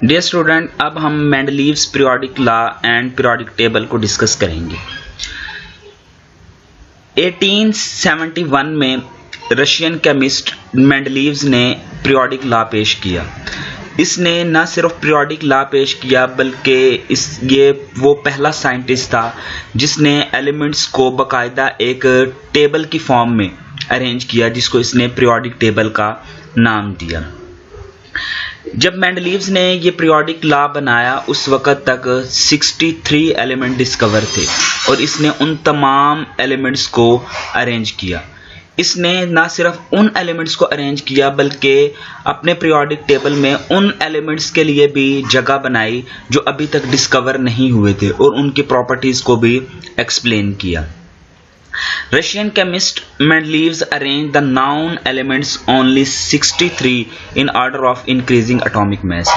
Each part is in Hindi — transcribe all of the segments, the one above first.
डियर स्टूडेंट, अब हम Mendeleev's periodic law and periodic table को डिस्कस करेंगे। 1871 में रशियन केमिस्ट मेंडलीव्स ने पीरियोडिक लॉ पेश किया। इसने न सिर्फ पीरियोडिक लॉ पेश किया बल्कि ये वो पहला साइंटिस्ट था जिसने एलिमेंट्स को बाकायदा एक टेबल की फॉर्म में अरेंज किया, जिसको इसने पीरियोडिक टेबल का नाम दिया। जब मेंडलीव्स ने ये पीरियोडिक लॉ बनाया उस वक़्त तक 63 एलिमेंट डिस्कवर थे और इसने उन तमाम एलिमेंट्स को अरेंज किया। इसने ना सिर्फ उन एलिमेंट्स को अरेंज किया बल्कि अपने पीरियोडिक टेबल में उन एलिमेंट्स के लिए भी जगह बनाई जो अभी तक डिस्कवर नहीं हुए थे और उनकी प्रॉपर्टीज़ को भी एक्सप्लेन किया। Russian chemist Mendeleev arranged the known elements only 63 in order of increasing atomic mass.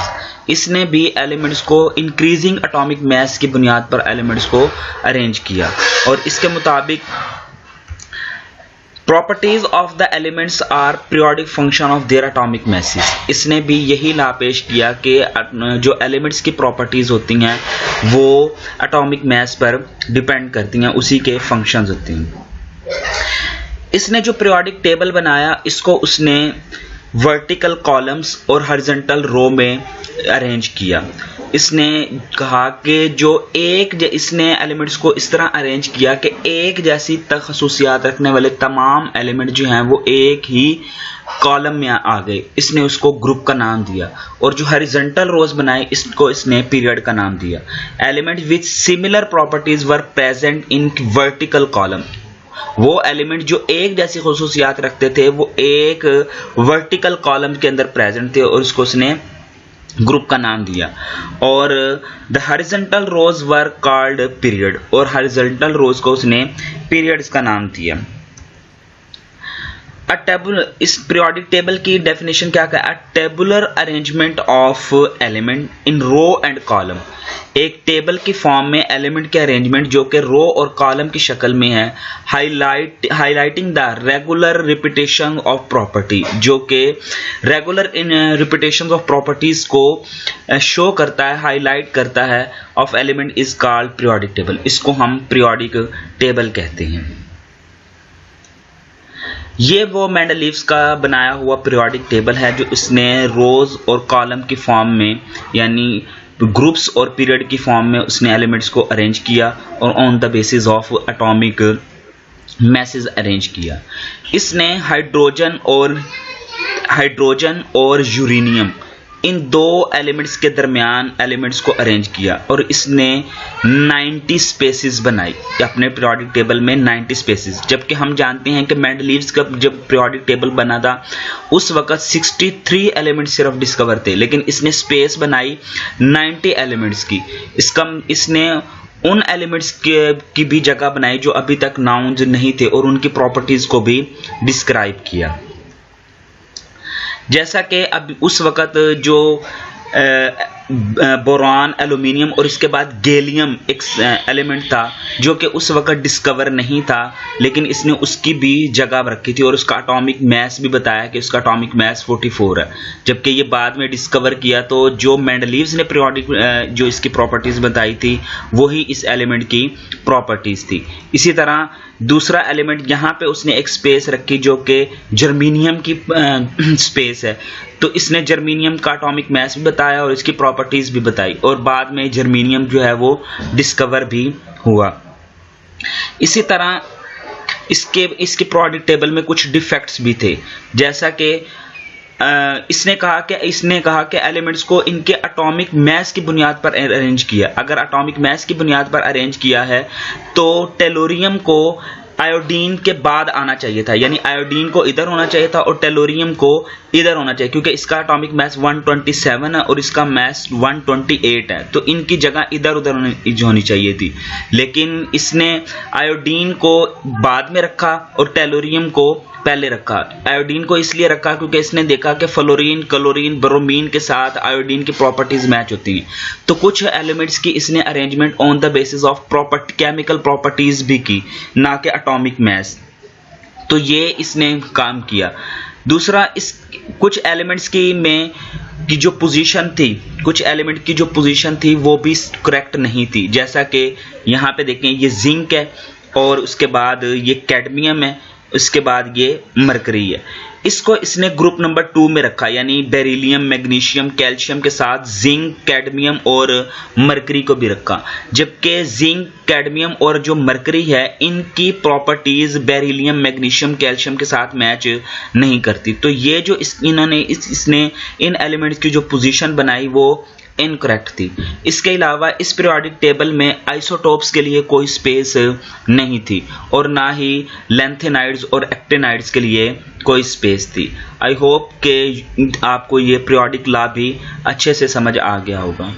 इसने भी एलिमेंट्स को इंक्रीजिंग एटॉमिक मास की बुनियाद पर एलिमेंट्स को अरेंज किया और इसके मुताबिक properties of the elements are periodic function of their atomic masses। इसने भी यही लॉ पेश किया कि जो एलिमेंट्स की प्रॉपर्टीज होती हैं वो एटॉमिक मास पर डिपेंड करती हैं, उसी के फंक्शंस होते हैं। इसने जो पीरियोडिक टेबल बनाया इसको उसने वर्टिकल कॉलम्स और हॉरिजॉन्टल रो में अरेंज किया। इसने कहा कि इसने एलिमेंट्स को इस तरह अरेंज किया कि एक जैसी खसूसियात रखने वाले तमाम एलिमेंट जो हैं वो एक ही कॉलम में आ गए। इसने उसको ग्रुप का नाम दिया और जो हॉरिजॉन्टल रोज बनाए इसको इसने पीरियड का नाम दिया। Element with similar properties were present in vertical column. वो एलिमेंट जो एक जैसी खसूसियात रखते थे वो एक वर्टिकल कॉलम के अंदर प्रेजेंट थे और उसको उसने ग्रुप का नाम दिया। और the horizontal rows were called period और हॉरिजॉन्टल रोज को उसने पीरियड्स का नाम दिया। इस पीरियोडिक टेबल की डेफिनेशन क्या है? A tabular arrangement of element in row and column. एक टेबल की फॉर्म में एलिमेंट के अरेंजमेंट जो कि रो और कॉलम की शक्ल में है, highlighting the regular repetition of property, जो कि regular in repetition of properties को शो करता है, हाईलाइट करता है, of element is called periodic table. इसको हम पीरियोडिक टेबल कहते हैं। ये वो मेंडलीव्स का बनाया हुआ पीरियोडिक टेबल है जो इसने रोज और कॉलम की फॉर्म में यानी ग्रुप्स और पीरियड की फॉर्म में उसने एलिमेंट्स को अरेंज किया और on the basis of atomic message arrange किया। इसने हाइड्रोजन और यूरेनियम इन दो एलिमेंट्स के दरमियान एलिमेंट्स को अरेंज किया और इसने 90 स्पेसिस बनाई अपने पीरियोडिक टेबल में, 90 स्पेसिस। जबकि हम जानते हैं कि मेंडलीव्स का जब पीरियोडिक टेबल बना था उस वक्त 63 एलिमेंट सिर्फ डिस्कवर थे, लेकिन इसने स्पेस बनाई 90 एलिमेंट्स की। इसने उन एलिमेंट्स की भी जगह बनाई जो अभी तक नाउन्स नहीं थे और उनकी प्रॉपर्टीज को भी डिस्क्राइब किया। जैसा कि अब उस वक़्त जो बोरान, एल्यूमिनियम और इसके बाद गैलियम एक एलिमेंट था जो कि उस वक़्त डिस्कवर नहीं था, लेकिन इसने उसकी भी जगह रखी थी और उसका एटॉमिक मास भी बताया कि उसका एटॉमिक मास 44 है। जबकि ये बाद में डिस्कवर किया तो जो मेंडलीव्स ने पीरियोडिक जो इसकी प्रॉपर्टीज़ बताई थी वही इस एलिमेंट की प्रॉपर्टीज़ थी। इसी तरह दूसरा एलिमेंट यहाँ पे उसने एक स्पेस रखी जो कि जर्मीनियम की स्पेस है, तो इसने जर्मीनियम का एटॉमिक मास भी बताया और इसकी प्रॉपर्टीज भी बताई और बाद में जर्मीनियम जो है वो डिस्कवर भी हुआ। इसी तरह इसके पीरियोडिक टेबल में कुछ डिफेक्ट्स भी थे, जैसा कि इसने कहा कि एलिमेंट्स को इनके एटॉमिक मास की बुनियाद पर अरेंज किया। अगर एटॉमिक मास की बुनियाद पर अरेंज किया है तो टेलोरियम को आयोडीन के बाद आना चाहिए था, यानी आयोडीन को इधर होना चाहिए था और टेलोरियम को इधर होना चाहिए, क्योंकि इसका एटॉमिक मास 127 है और इसका मास 128 है, तो इनकी जगह इधर उधर होनी चाहिए थी। लेकिन इसने आयोडीन को बाद में रखा और टेलोरियम को पहले रखा। आयोडीन को इसलिए रखा क्योंकि इसने देखा कि फ्लोरीन, क्लोरीन, ब्रोमीन के साथ आयोडीन की प्रॉपर्टीज मैच होती हैं। तो कुछ एलिमेंट्स की इसने arrangement on the basis of chemical properties भी की, ना कि एटॉमिक मास। तो ये इसने काम किया। दूसरा, इस कुछ एलिमेंट्स की में की जो पोजीशन थी, कुछ एलिमेंट की जो पोजीशन थी वो भी करेक्ट नहीं थी। जैसा कि यहाँ पे देखें, ये जिंक है और उसके बाद ये कैडमियम है, उसके बाद ये मरकरी है। इसको इसने ग्रुप नंबर 2 में रखा, यानी बेरिलियम, मैग्नीशियम, कैल्शियम के साथ जिंक, कैडमियम और मरकरी को भी रखा। जबकि जिंक, कैडमियम और जो मरकरी है, इनकी प्रॉपर्टीज बेरिलियम, मैग्नीशियम, कैल्शियम के साथ मैच नहीं करती। तो ये जो इसने इन एलिमेंट्स की जो पोजीशन बनाई वो इनकरेक्ट थी। इसके अलावा इस पीरियोडिक टेबल में आइसोटोप्स के लिए कोई स्पेस नहीं थी और ना ही लैंथेनाइड्स और एक्टिनाइड्स के लिए कोई स्पेस थी। आई होप कि आपको ये पीरियोडिक लॉ भी अच्छे से समझ आ गया होगा।